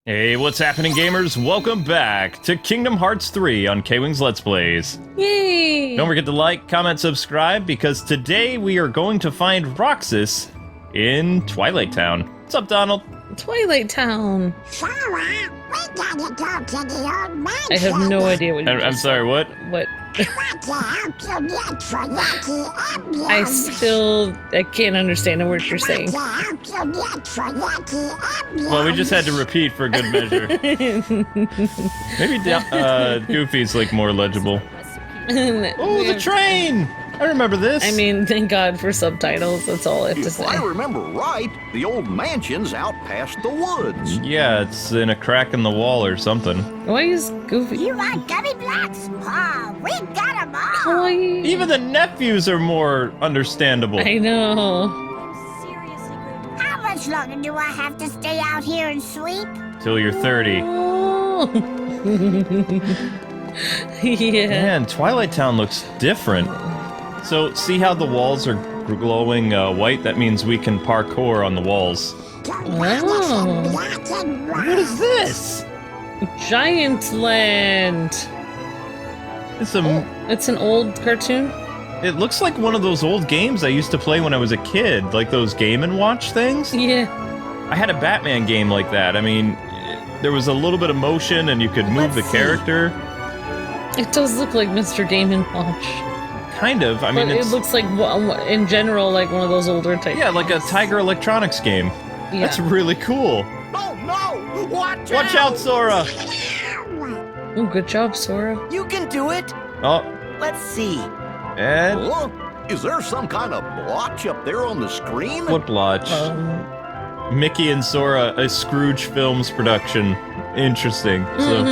Hey, what's happening, gamers? Welcome back to Kingdom Hearts 3 on KwingsLetsPlays. Yay! Don't forget to like, comment, subscribe, because today we are going to find Roxas in Twilight Town. What's up, Donald? Twilight Town. Sarah, we gotta go to the old mansion. I have no idea what you're I'm sorry, what? What? What the hell you get for Lucky Emblem? I can't understand a word you're saying. What the hell you get for Lucky Emblem? Well, we just had to repeat for good measure. Maybe Goofy's like more legible. Oh, the train! I remember this. I mean, thank God for subtitles. That's all I have to If say. I remember right, the old mansion's out past the woods. Yeah, it's in a crack in the wall or something. Why is Goofy? You want gummy blocks? Oh, we got them all. Why? Even the nephews are more understandable. I know. How much longer do I have to stay out here and sweep? Till you're 30. Oh. Yeah. Man, Twilight Town looks different. So, see how the walls are glowing white? That means we can parkour on the walls. Oh. Black and white. What is this? Giant Land. It's a. It's an old cartoon. It looks like one of those old games I used to play when I was a kid, like those Game & Watch things. Yeah. I had a Batman game like that. I mean, there was a little bit of motion and you could move the character. It does look like Mr. Game & Watch. Kind of. I mean, But it it's, looks like, in general, like one of those older type. yeah, like a Tiger Electronics game. Yeah. That's really cool. Oh no! Watch out, Sora! Oh, good job, Sora. You can do it. Oh, Let's see. and Look, is there some kind of blotch up there on the screen? what blotch? Mickey and Sora, a Scrooge Films production. Interesting. So,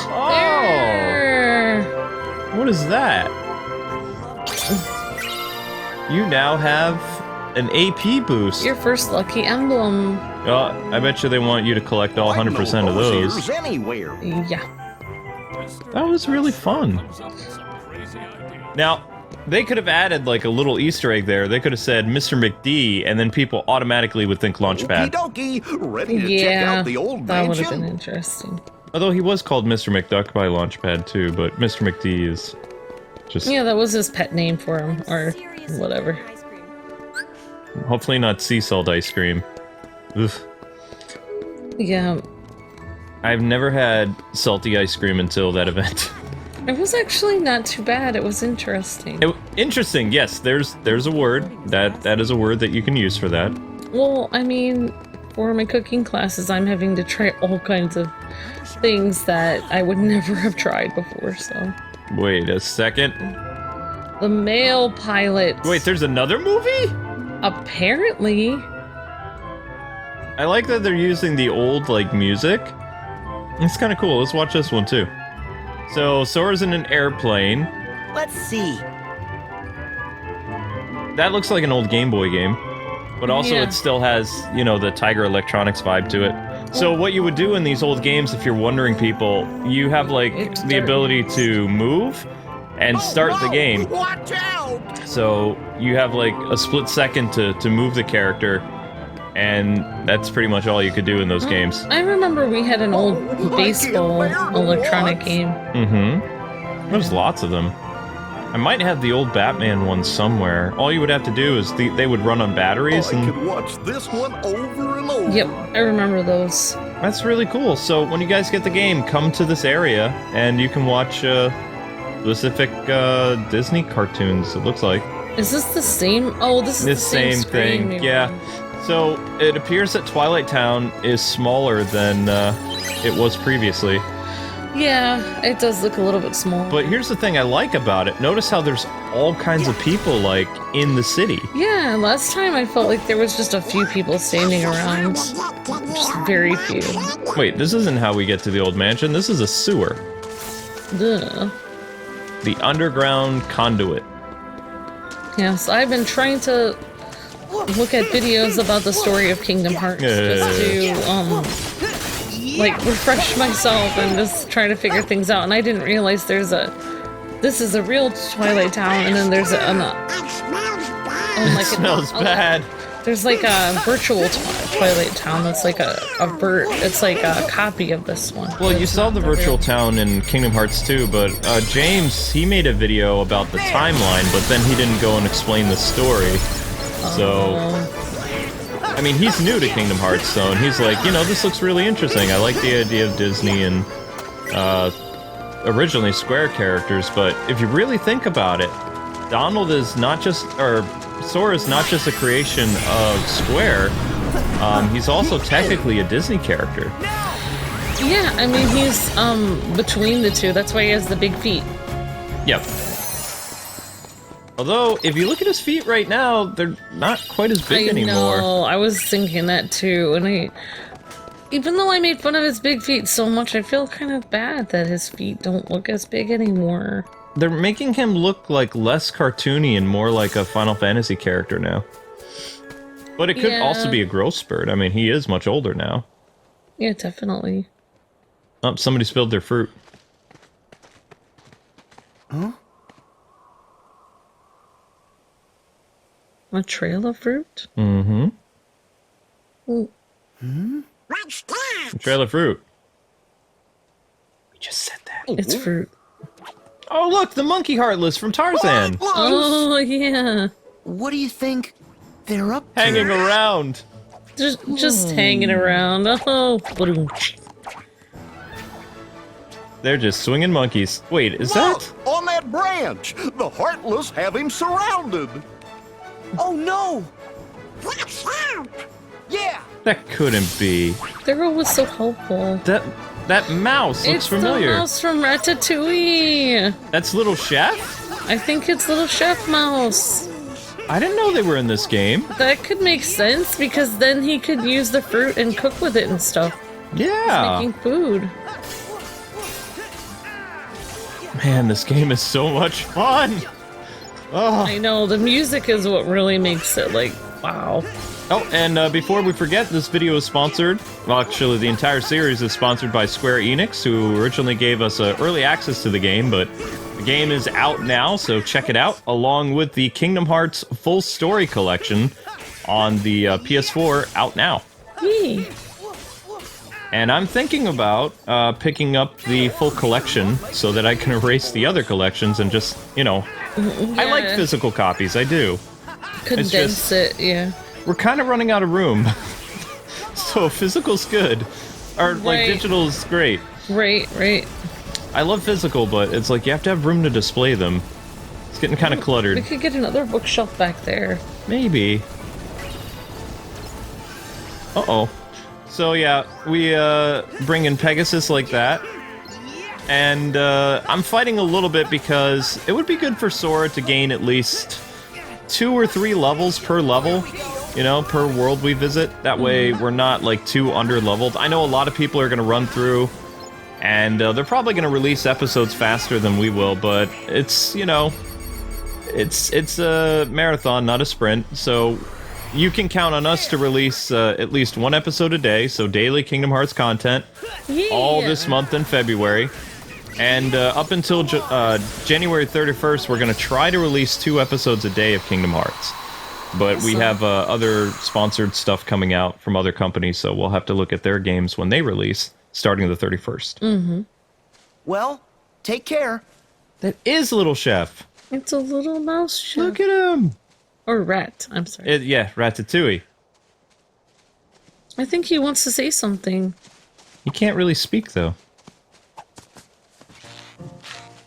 oh, There. what is that? You now have an AP boost. Your first lucky emblem. Oh, I bet you they want you to collect all 100% of those. Ears anywhere. Yeah. That was really fun. Now, they could have added like a little Easter egg there. They could have said Mr. McD, and then people automatically would think Launchpad. Okie dokie, ready to check Yeah. out the old That would have been mansion? interesting. Although he was called Mr. McDuck by Launchpad too, but Mr. McD is just Yeah, that was his pet name for him, or whatever. hopefully not sea salt ice cream. Ugh. Yeah. I've never had salty ice cream until that event. It was actually not too bad. It was interesting. Interesting, yes, there's a word. That is a word that you can use for that. Well, I mean, for my cooking classes, I'm having to try all kinds of things that I would never have tried before, so. Wait a second. The male pilot. Wait, there's another movie? Apparently. I like that they're using the old, like, music. It's kind of cool. Let's watch this one, too. So, Sora's in an airplane. Let's see. That looks like an old Game Boy game. But also Yeah. it still has, you know, the Tiger Electronics vibe to it. So what you would do in these old games, if you're wondering, people, you have, like, the ability to move and start the game. Watch out! So you have, like, a split second to move the character, and that's pretty much all you could do in those games. I remember we had an old baseball electronic game. Mm-hmm. There's lots of them. I might have the old Batman one somewhere. All you would have to do is they would run on batteries, I and could watch this one over and over. Yep, I remember those. that's really cool. So when you guys get the game, come to this area, and you can watch specific Disney cartoons, it looks like. Is this the same? Oh, this is This the same thing, screen. yeah. So it appears that Twilight Town is smaller than it was previously. Yeah, it does look a little bit small. But here's the thing I like about it. Notice how there's all kinds of people, like, in the city. Yeah, last time I felt like there was just a few people standing around. Just very few. Wait, this isn't how we get to the old mansion. This is a sewer. Duh. The underground conduit. Yes, I've been trying to look at videos about the story of Kingdom Hearts just to, like, refresh myself and just try to figure things out. And I didn't realize this is a real Twilight Town, and then there's It smells bad. There's like a virtual Twilight Town that's like it's like a copy of this one. Well, you saw the virtual town in Kingdom Hearts 2, but James, he made a video about the timeline, but then he didn't go and explain the story. So, I mean, he's new to Kingdom Hearts, so and he's like, you know, this looks really interesting. I like the idea of Disney and originally Square characters, but if you really think about it, Donald is not just, or Sora is not just a creation of Square. He's also technically a Disney character. Yeah, I mean, he's between the two. That's why he has the big feet. Yep. Although, if you look at his feet right now, they're not quite as big anymore. No, I was thinking that too, and even though I made fun of his big feet so much, I feel kind of bad that his feet don't look as big anymore. They're making him look like less cartoony and more like a Final Fantasy character now. But it could also be a growth spurt. I mean, he is much older now. Yeah, definitely. Oh, somebody spilled their fruit. Huh? A trail of fruit? Mm-hmm. Ooh. What's that? A trail of fruit. We just said that. It's fruit. Oh, look, the monkey heartless from Tarzan. Oh, yeah. What do you think they're up to? Hanging around. Just hanging around. Oh, They're just swinging monkeys. Wait, is that? On that branch! The Heartless have him surrounded! Oh no! Watch out! Yeah! That couldn't be. they're always so helpful. That mouse looks It's familiar. the mouse from Ratatouille. That's Little Chef? I think it's Little Chef Mouse. I didn't know they were in this game. That could make sense because then he could use the fruit and cook with it and stuff. Yeah. Making food. Man, this game is so much fun. Oh. I know, the music is what really makes it like, wow. Oh, and before we forget, this video is sponsored. Well, actually, the entire series is sponsored by Square-Enix, who originally gave us early access to the game, but the game is out now, so check it out, along with the Kingdom Hearts Full Story Collection on the PS4 out now. Yee. And I'm thinking about picking up the full collection so that I can erase the other collections and just, you know, I like physical copies, I do. Condense it, yeah. We're kind of running out of room. So physical's good. Or, like, digital's great. Right. I love physical, but it's like you have to have room to display them. It's getting kind of cluttered. We could get another bookshelf back there. Maybe. Uh-oh. So, yeah, we bring in Pegasus like that. And I'm fighting a little bit because it would be good for Sora to gain at least 2 or 3 levels per level. You know, per world we visit. That way we're not, like, too under-leveled. I know a lot of people are going to run through, and they're probably going to release episodes faster than we will, but it's, you know, it's a marathon, not a sprint, so you can count on us to release at least 1 episode a day, so daily Kingdom Hearts content, all this month in February. And up until January 31st, we're going to try to release 2 episodes a day of Kingdom Hearts. But we have other sponsored stuff coming out from other companies, so we'll have to look at their games when they release, starting the 31st. Mm-hmm. Well, take care. That is Little Chef. It's a little mouse chef. Look at him. Or rat, I'm sorry. Yeah, Ratatouille. I think he wants to say something. He can't really speak, though.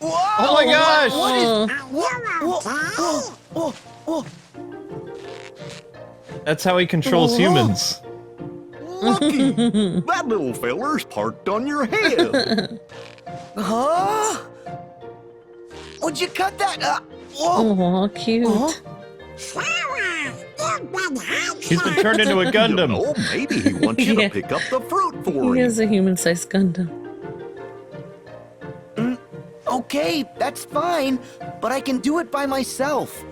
Whoa! Oh my gosh! Whoa. That's how he controls humans. Lucky! That little feller's parked on your head! Huh? Would you cut that? Whoa! Oh, cute. He's been turned into a Gundam. You know, maybe he wants you to pick up the fruit for He him. is a human-sized Gundam. Okay, that's fine, but I can do it by myself.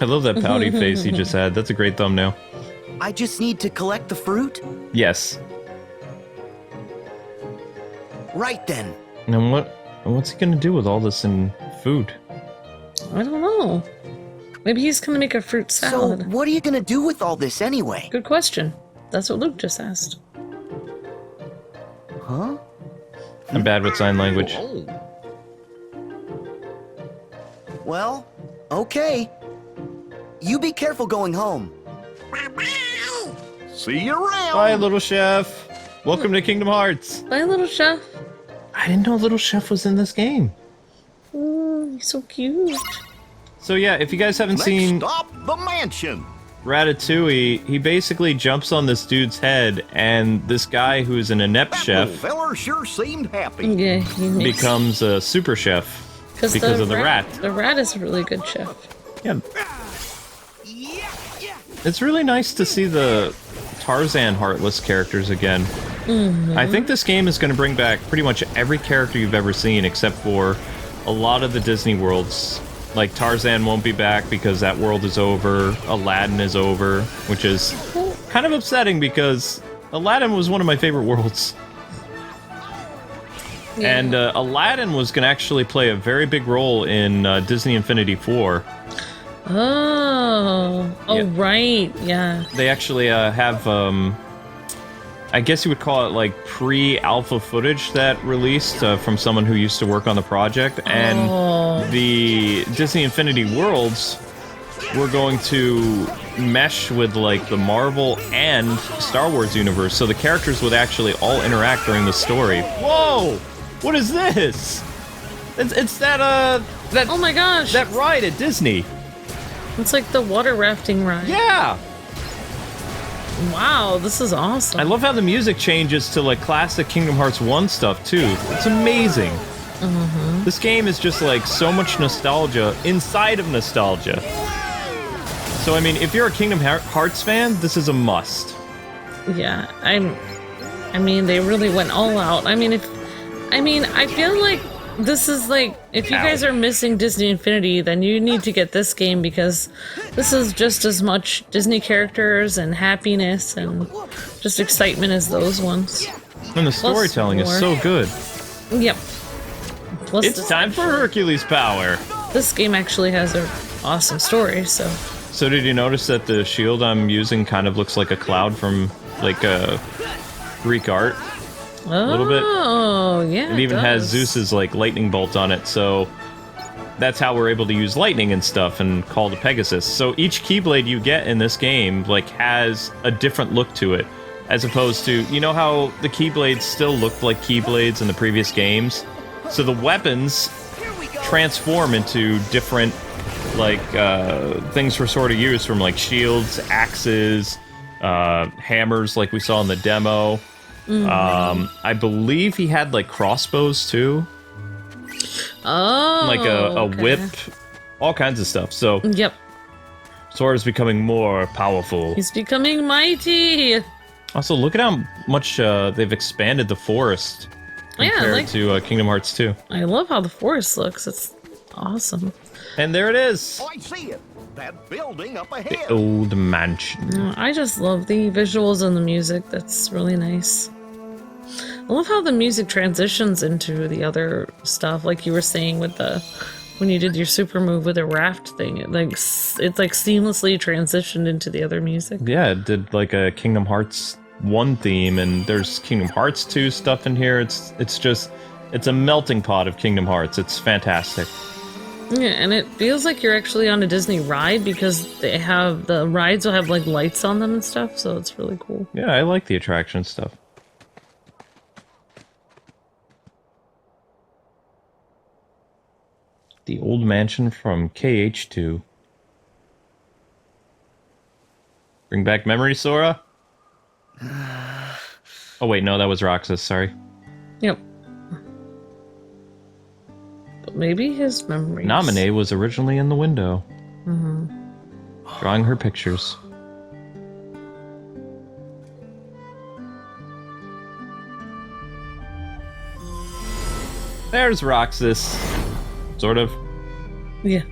I love that pouty face he just had. That's a great thumbnail. I just need to collect the fruit? Yes. Right then. And what's he gonna do with all this in food? I don't know. Maybe he's gonna make a fruit So, salad. what are you gonna do with all this anyway? Good question. That's what Luke just asked. Huh? I'm bad with sign language. Oh, Well, okay. You be careful going home. see you around. Bye, little chef. Welcome to Kingdom Hearts. Bye, little chef. I didn't know Little Chef was in this game. Oh, he's so cute. So yeah, if you guys haven't Next seen stop, the mansion. Ratatouille, he basically jumps on this dude's head, and this guy who's an inept That little chef feller sure seemed happy. Yeah, he makes... becomes a super chef because of the rat. The rat is a really good chef. Yeah. It's really nice to see the Tarzan Heartless characters again. I think this game is going to bring back pretty much every character you've ever seen except for a lot of the Disney worlds. Like Tarzan won't be back because that world is over, Aladdin is over, which is kind of upsetting because Aladdin was one of my favorite worlds. Yeah. And Aladdin was going to actually play a very big role in Disney Infinity 4. Oh, Yeah. right, yeah. They actually have, I guess you would call it like pre-alpha footage that released from someone who used to work on the project. And the Disney Infinity Worlds were going to mesh with like the Marvel and Star Wars universe. So the characters would actually all interact during the story. Whoa! What is this? It's that, that, Oh my gosh, that ride at Disney. it's like the water rafting ride. Yeah! Wow, this is awesome. I love how the music changes to like classic Kingdom Hearts 1 stuff too. It's amazing. This game is just like so much nostalgia inside of nostalgia. So I mean, if you're a Kingdom Hearts fan, this is a must. Yeah, I mean, they really went all out. I feel like this is like, if you guys are missing Disney Infinity, then you need to get this game because this is just as much Disney characters and happiness and just excitement as those ones. And the storytelling is so good. Yep. Plus It's time for Hercules power. This game actually has an awesome story, so. So did you notice that the shield I'm using kind of looks like a cloud from like Greek art? A little bit. Oh, yeah. It even has does. Zeus's like lightning bolt on it, so that's how we're able to use lightning and stuff and call the Pegasus. So each Keyblade you get in this game like has a different look to it, as opposed to, you know how the Keyblades still looked like Keyblades in the previous games? So the weapons transform into different like things for sword of use, from like shields, axes, hammers like we saw in the demo. I believe he had like crossbows too. Oh, Like a okay. whip, all kinds of stuff. So Yep. Sora is becoming more powerful. He's becoming mighty. Also, look at how much they've expanded the forest Yeah, compared like, to Kingdom Hearts 2. I love how the forest looks. It's awesome. And there it is, Oh, I see it. That building up ahead. the old mansion. I just love the visuals and the music. That's really nice. I love how the music transitions into the other stuff, like you were saying with the when you did your super move with the raft thing. It's like seamlessly transitioned into the other music. Yeah, it did like a Kingdom Hearts 1 theme, and there's Kingdom Hearts 2 stuff in here. It's a melting pot of Kingdom Hearts. It's fantastic. Yeah, and it feels like you're actually on a Disney ride because they have the rides will have like lights on them and stuff, so it's really cool. Yeah, I like the attraction stuff. The old mansion from KH2. Bring back memories, Sora? Oh wait, no, that was Roxas, sorry. Yep. But maybe his memories. Naminé was originally in the window. Drawing her pictures. There's Roxas. Sort of. Yeah.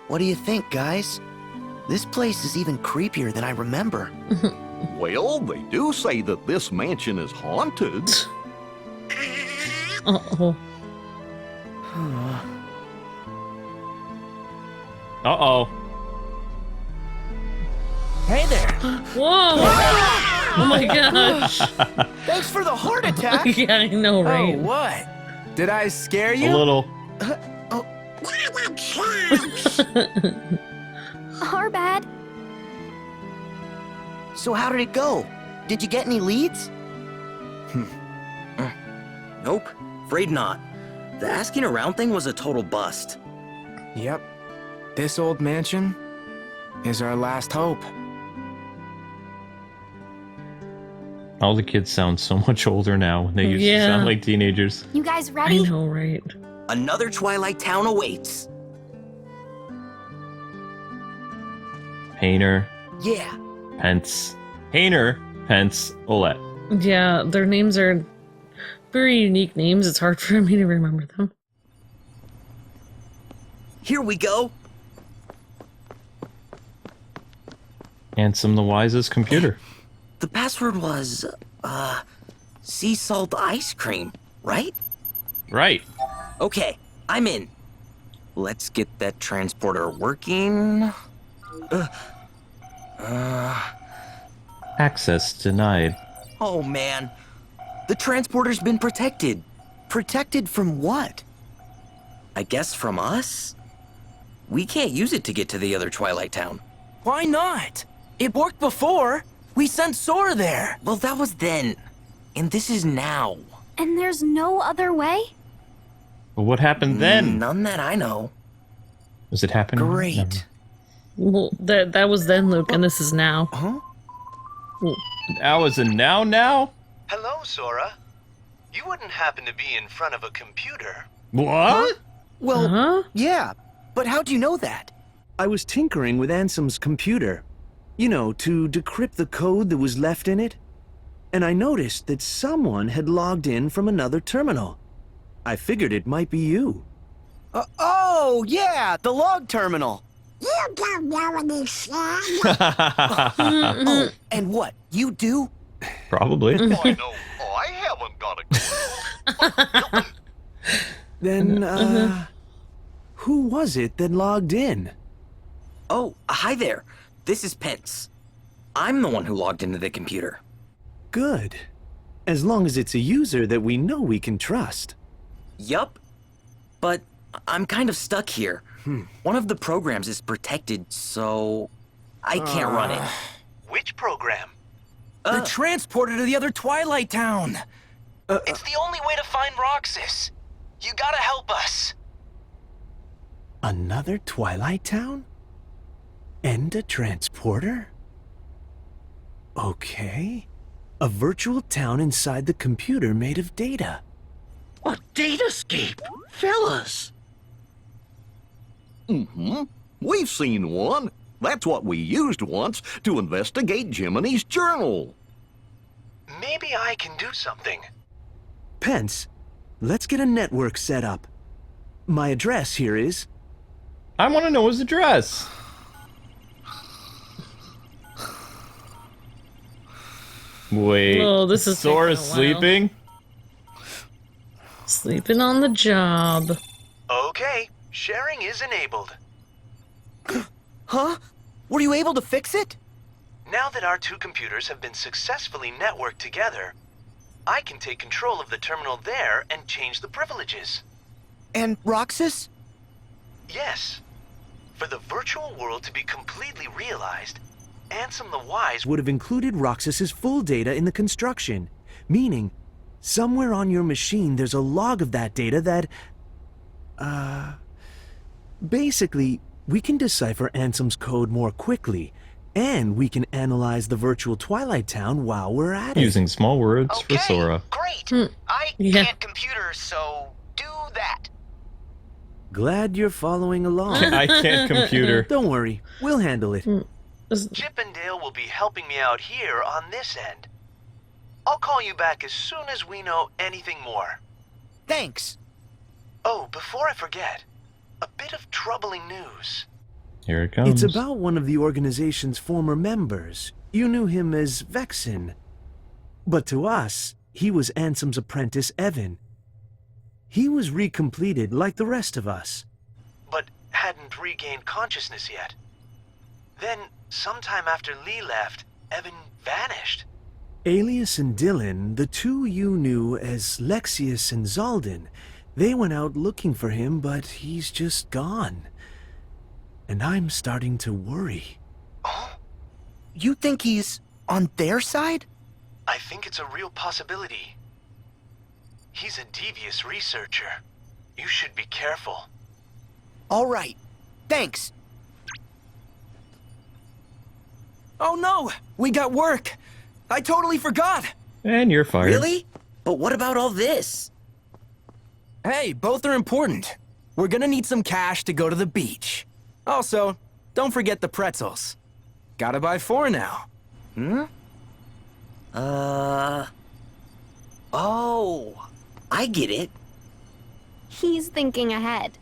What do you think, guys? This place is even creepier than I remember. Well, they do say that this mansion is haunted. Uh-oh. Uh-oh. Hey there. Whoa! Oh my gosh. Thanks for the heart attack. Yeah, I know, right? Oh, what? Did I scare you? A little. Our bad. So how did it go? Did you get any leads? Nope, afraid not. The asking around thing was a total bust. Yep. This old mansion is our last hope. All the kids sound so much older now. They used to sound like teenagers. You guys I ready? know, right? Another Twilight Town awaits. Hayner, Yeah. Pence. Hayner, Pence, Olette. Yeah, their names are very unique names. It's hard for me to remember them. Here we go. Ansem the Wise's computer. The password was, sea salt ice cream, right? Right. Okay, I'm in. Let's get that transporter working. Access denied. Oh man, the transporter's been protected. Protected from what? I guess from us? We can't use it to get to the other Twilight Town. Why not? It worked before. We sent Sora there. Well, that was then. And this is now. And there's no other way? But what happened then? None that I know. Does it happen? Great. Well, that was then, Luke, and this is now. Huh? Now is a now? Hello, Sora. You wouldn't happen to be in front of a computer. What? Well, Huh? yeah, But how'd you know that? I was tinkering with Ansem's computer. You know, to decrypt the code that was left in it. And I noticed that someone had logged in from another terminal. I figured it might be you. Oh, yeah, the log terminal. You don't know any slang. Oh, and what? You do? Probably. I know I haven't got a clue. Then, who was it that logged in? Oh, hi there. This is Pence. I'm the one who logged into the computer. Good. As long as it's a user that we know we can trust. Yup. But I'm kind of stuck here. One of the programs is protected, so I can't run it. Which program? The transporter to the other Twilight Town. It's the only way to find Roxas. You gotta help us. Another Twilight Town? And a transporter? Okay. A virtual town inside the computer made of data. A datascape, fellas. We've seen one. That's what we used once to investigate Jiminy's journal. Maybe I can do something. Pence, let's get a network set up. My address here is... I want to know his address. Wait. Oh, this is Sora's taking a while. sleeping? Sleeping on the job. Okay, sharing is enabled. Huh? Were you able to fix it? Now that our two computers have been successfully networked together, I can take control of the terminal there and change the privileges. And Roxas? Yes. For the virtual world to be completely realized, Ansem the Wise would have included Roxas's full data in the construction, meaning somewhere on your machine there's a log of that data that... Basically, we can decipher Ansem's code more quickly, and we can analyze the virtual Twilight Town while we're at it. Using small words Okay, for Sora. great. I Yeah. can't computers, so do that. Glad you're following along. I can't computer. Don't worry, we'll handle it. Chip and Dale will be helping me out here on this end. I'll call you back as soon as we know anything more. Thanks. Oh, before I forget, a bit of troubling news. Here it comes. It's about one of the organization's former members. You knew him as Vexen. But to us, he was Ansem's apprentice, Evan. He was recompleted like the rest of us. But hadn't regained consciousness yet. Then, sometime after Lee left, Evan vanished. Alias and Dylan, the two you knew as Lexius and Zaldin, they went out looking for him, but he's just gone. And I'm starting to worry. Oh? You think he's on their side? I think it's a real possibility. He's a devious researcher. You should be careful. All right. Thanks. Oh no! We got work! I totally forgot! And you're fired. Really? But what about all this? Hey, both are important. We're gonna need some cash to go to the beach. Also, don't forget the pretzels. Gotta buy 4 now. Oh, I get it. He's thinking ahead.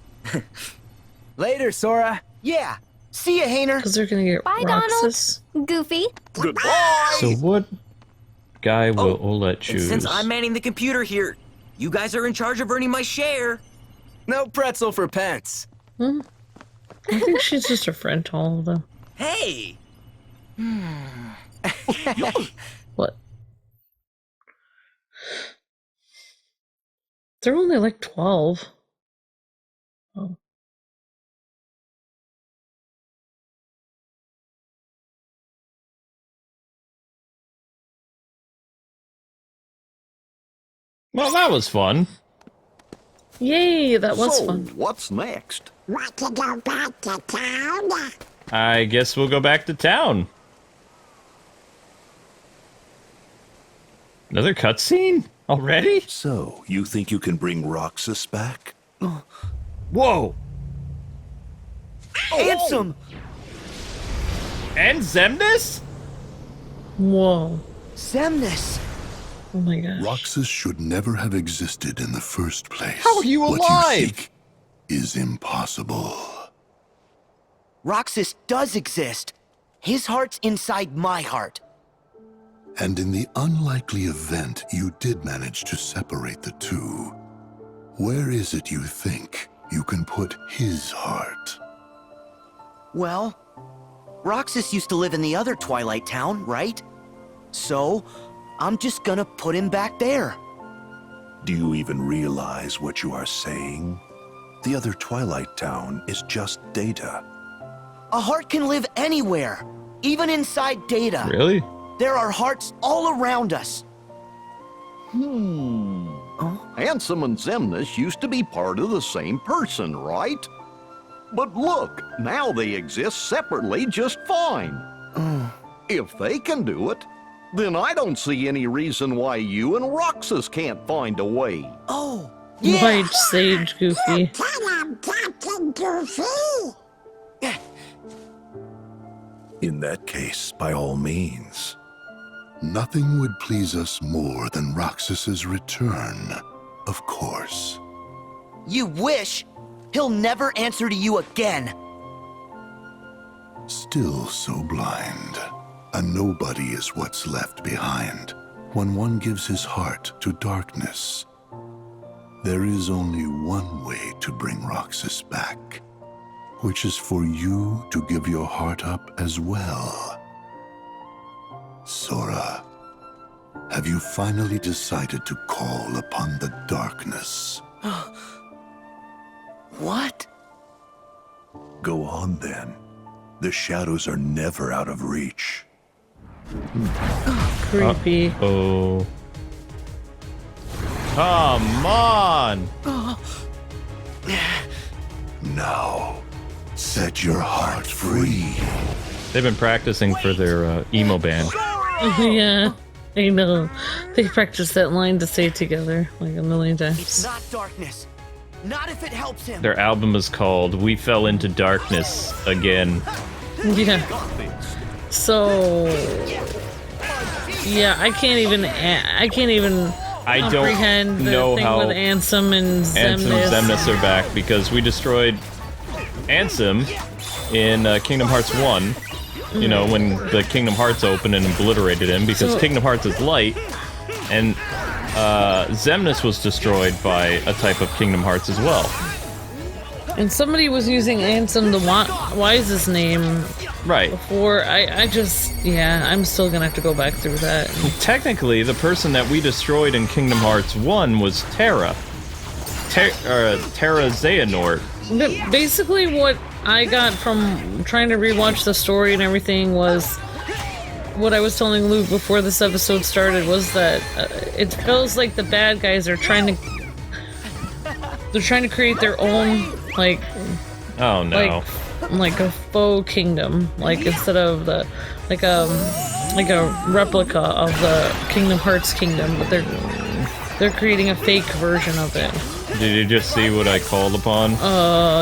Later, Sora. Yeah. See ya, Hainer. Because they're gonna get Bye, Roxas. Donald. Goofy. Goodbye! So what guy will Olette And choose? since I'm manning the computer here, you guys are in charge of earning my share. No pretzel for pence. I think she's just a friend to all of them. Hey! What? They're only like 12. Oh. Well, that was fun. Yay, that was So, fun. what's next? Want to go back to town? I guess we'll go back to town. Another cutscene? Already? So, you think you can bring Roxas back? Whoa! Ansem! And Zemnis? Whoa. Zemnis! Oh my gosh. Roxas should never have existed in the first place. How are you What alive? you seek is impossible. Roxas does exist. His heart's inside my heart. And in the unlikely event you did manage to separate the two, where is it you think you can put his heart? Well, Roxas used to live in the other Twilight town, right? So, I'm just gonna put him back there. Do you even realize what you are saying? The other Twilight town is just data. A heart can live anywhere, even inside data. Really? There are hearts all around us. Ansem and Zemnis used to be part of the same person, right? But look, now they exist separately just fine. If they can do it, then I don't see any reason why you and Roxas can't find a way. Oh, yeah! White Sage Goofy. Tell him, Captain Goofy. In that case, by all means. Nothing would please us more than Roxas's return, of course. You wish? He'll never answer to you again. Still so blind. A nobody is what's left behind when one gives his heart to darkness. There is only one way to bring Roxas back, which is for you to give your heart up as well. Sora, have you finally decided to call upon the darkness? What? Go on then. The shadows are never out of reach. Creepy. Oh. Come on! Now, set your heart free. They've been practicing for their emo band. Yeah, I know. They practiced that line to say together like a million It's times. not darkness. Not if it helps him. Their album is called We Fell Into Darkness Again. Yeah. So, yeah, I can't even I comprehend don't the know thing how with Ansem and Ansem Zemnis. and Zemnis are back because we destroyed Ansem in Kingdom Hearts 1. You know, when the Kingdom Hearts opened and obliterated him because So- Kingdom Hearts is light and Xemnas was destroyed by a type of Kingdom Hearts as well. And somebody was using Ansem the Wise's name right before. I just, yeah, I'm still gonna have to go back through that. Technically, the person that we destroyed in Kingdom Hearts 1 was Terra. Terra Xehanort. But basically what I got from trying to rewatch the story and everything was what I was telling Luke before this episode started was that it feels like the bad guys are trying to create their own, like, oh no, like a faux kingdom, like instead of the like a replica of the Kingdom Hearts kingdom, but they're creating a fake version of it. Did you just see what I called upon?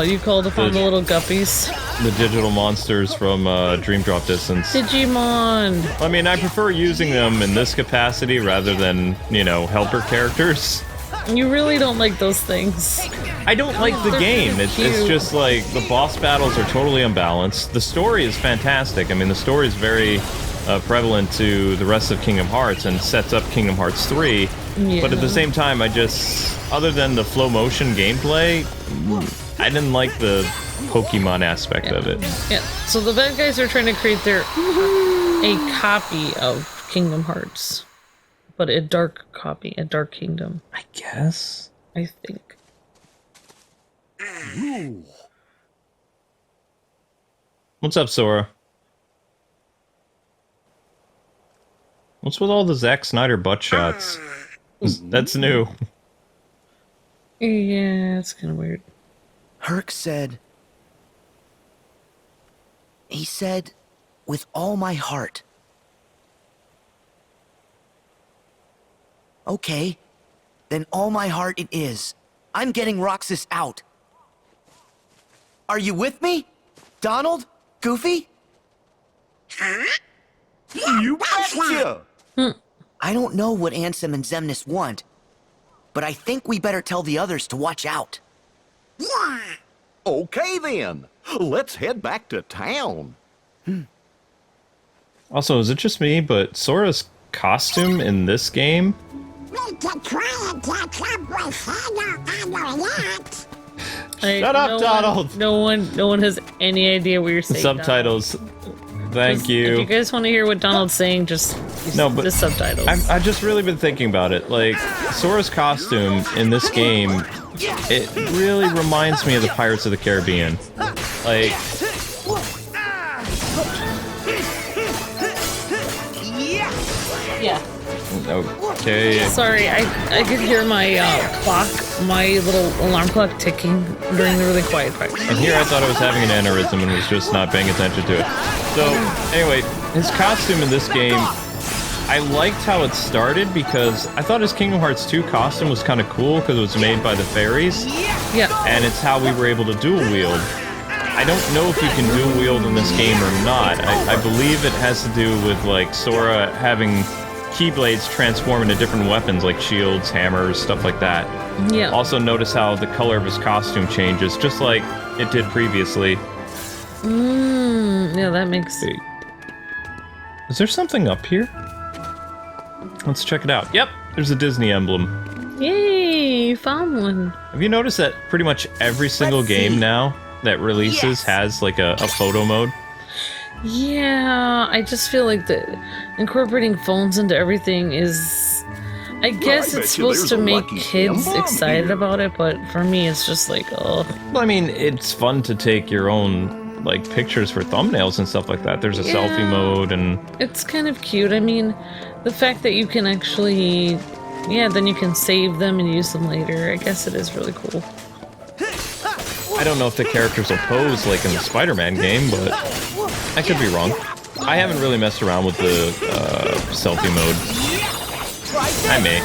You called upon the little guppies. The digital monsters from Dream Drop Distance. Digimon! I mean, I prefer using them in this capacity rather than, you know, helper characters. You really don't like those things. I don't like the game. It's just like the boss battles are totally unbalanced. The story is fantastic. I mean, the story is very prevalent to the rest of Kingdom Hearts and sets up Kingdom Hearts 3. Yeah. But at the same time, I just, other than the flow motion gameplay, I didn't like the Pokemon aspect of it. Yeah, so the bad guys are trying to create a copy of Kingdom Hearts. But a dark copy, a dark kingdom. I guess. I think. What's up, Sora? What's with all the Zack Snyder butt shots? That's new. Yeah, it's kind of weird. Herc said... He said, with all my heart. Okay, then all my heart it is. I'm getting Roxas out. Are you with me? Donald? Goofy? You betcha! I don't know what Ansem and Xemnas want, but I think we better tell the others to watch out. Okay then, let's head back to town. Also, is it just me, but Sora's costume in this game? Shut up, Donald! No one has any idea what you're saying. Subtitles. Thank you. If you guys want to hear what Donald's saying, just the subtitles. I've just really been thinking about it. Like, Sora's costume in this game, it really reminds me of the Pirates of the Caribbean. Like... Yeah. Okay. Sorry, I could hear my clock, my little alarm clock ticking during the really quiet part. And here I thought I was having an aneurysm and was just not paying attention to it. So, anyway, his costume in this game, I liked how it started because I thought his Kingdom Hearts 2 costume was kind of cool because it was made by the fairies. Yeah. And it's how we were able to dual wield. I don't know if you can dual wield in this game or not. I believe it has to do with, like, Sora having Keyblades transform into different weapons like shields, hammers, stuff like that. Yeah. Also notice how the color of his costume changes, just like it did previously. Yeah, that makes sense. Is there something up here? Let's check it out. Yep, there's a Disney emblem. Yay, found one. Have you noticed that pretty much every single game now that releases has like a photo mode? Yeah, I just feel like incorporating phones into everything is... I guess it's supposed to make kids excited about it, but for me it's just like, oh. Well, I mean, it's fun to take your own, like, pictures for thumbnails and stuff like that. There's a selfie mode and... It's kind of cute. I mean, the fact that you can actually... Yeah, then you can save them and use them later. I guess it is really cool. I don't know if the characters will pose like in the Spider-Man game, but I could be wrong. I haven't really messed around with the selfie mode. I may.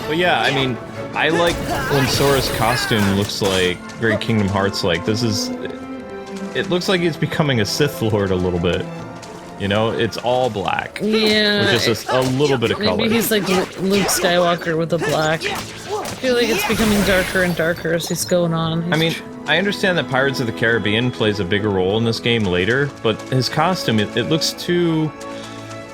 But yeah, I mean, I like when Sora's costume looks like very Kingdom Hearts-like. It looks like he's becoming a Sith Lord a little bit. You know, it's all black. Yeah. With just a little bit of color. Maybe he's like Luke Skywalker with the black. I feel like it's becoming darker and darker as he's going on. I mean, I understand that Pirates of the Caribbean plays a bigger role in this game later, but his costume, it looks too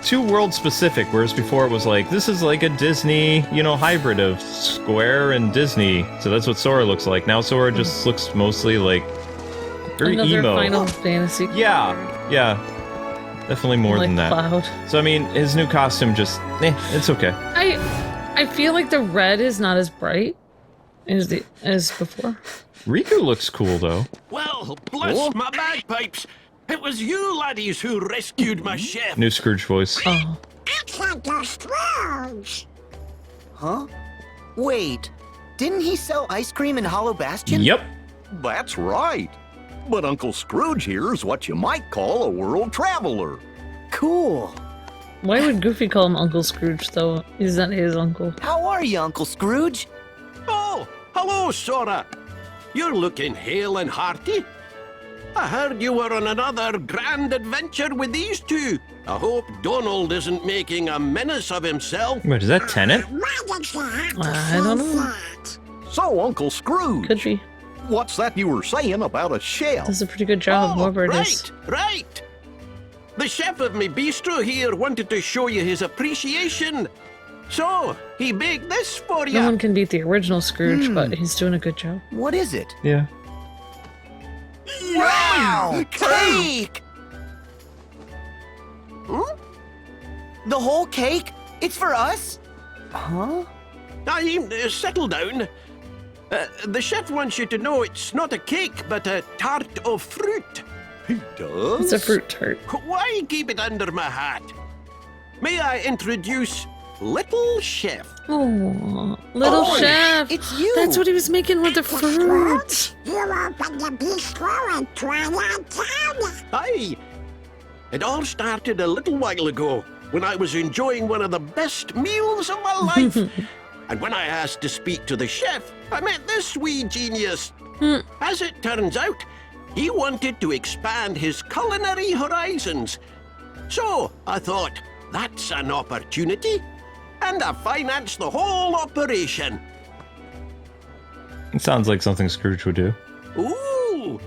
too world specific, whereas before it was like, this is like a Disney, you know, hybrid of Square and Disney. So that's what Sora looks like. Now Sora just looks mostly like very Another emo. Final Fantasy. Yeah, yeah. Definitely more like than that. Cloud. So I mean, his new costume just, it's okay. I feel like the red is not as bright as before. Riku looks cool though. Well, bless my bagpipes. It was you laddies who rescued my chef. New Scrooge voice. Oh. It's Uncle Scrooge. Huh? Wait, didn't he sell ice cream in Hollow Bastion? Yep. That's right. But Uncle Scrooge here is what you might call a world traveler. Cool. Why would Goofy call him Uncle Scrooge, though? He's not his uncle. How are you, Uncle Scrooge? Oh, hello, Sora. You're looking hale and hearty. I heard you were on another grand adventure with these two. I hope Donald isn't making a menace of himself. Wait, is that Tenet? I don't know. So, Uncle Scrooge. Could be. What's that you were saying about a chef? Does a pretty good job, whoever it right, is. Right. The chef of my bistro here wanted to show you his appreciation. So, he baked this for you. No one can beat the original Scrooge, but he's doing a good job. What is it? Yeah. Wow! Cake! The whole cake? It's for us? Huh? Settle down. The chef wants you to know it's not a cake, but a tart of fruit. He does? It's a fruit tart. Why keep it under my hat? May I introduce Little Chef? Oh, Little Chef. It's you. That's what he was making with the fruit. You opened the bistro in Twilight Town. Aye. It all started a little while ago when I was enjoying one of the best meals of my life. And when I asked to speak to the chef, I met this wee genius. As it turns out, he wanted to expand his culinary horizons. So I thought, that's an opportunity. And I financed the whole operation. It sounds like something Scrooge would do. Ooh.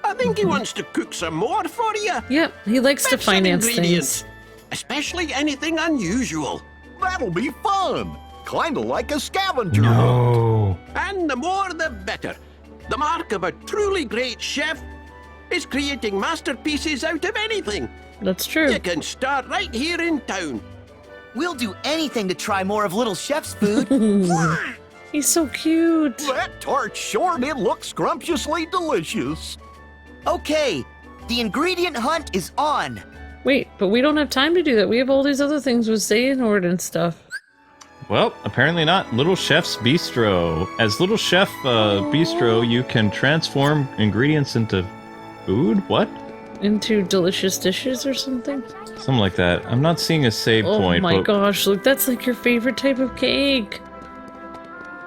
I think he wants to cook some more for you. Yep, he likes to Met some finance ingredients, things. especially anything unusual. That'll be fun. Kinda like a scavenger. No. And the more the better. The mark of a truly great chef is creating masterpieces out of anything. That's true. You can start right here in town. We'll do anything to try more of Little Chef's food. He's so cute. That tart sure did look scrumptiously delicious. Okay, the ingredient hunt is on. Wait, but we don't have time to do that. We have all these other things with Xehanort and stuff. Well, apparently not. Little Chef's Bistro. As Little Chef Bistro, you can transform ingredients into food? What? Into delicious dishes or something? Something like that. I'm not seeing a save point. Oh my but gosh, look, that's like your favorite type of cake.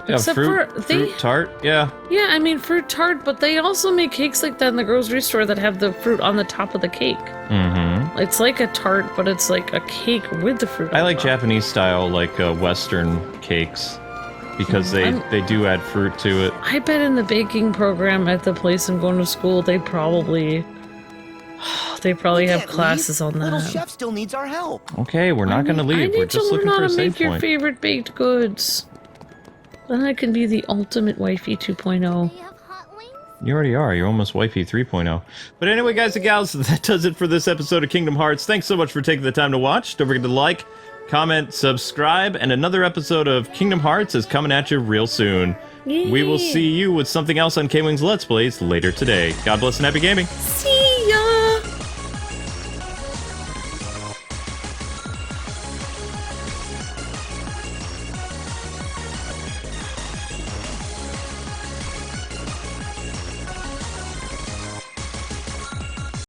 yeah, Except fruit tart. Yeah. Yeah, I mean fruit tart, but they also make cakes like that in the grocery store that have the fruit on the top of the cake. Mm-hmm. It's like a tart, but it's like a cake with the fruit. I like Japanese style, like Western cakes, because they do add fruit to it. I bet in the baking program at the place I'm going to school, they probably have classes on that. Little Chef still needs our help. Okay, we're not going to leave. We're just looking for a save make your point. favorite baked goods. Then I can be the ultimate wifey 2.0. You already are. You're almost wifey 3.0. But anyway, guys and gals, that does it for this episode of Kingdom Hearts. Thanks so much for taking the time to watch. Don't forget to like, comment, subscribe, and another episode of Kingdom Hearts is coming at you real soon. Yay. We will see you with something else on Kwings Let's Plays later today. God bless and happy gaming. See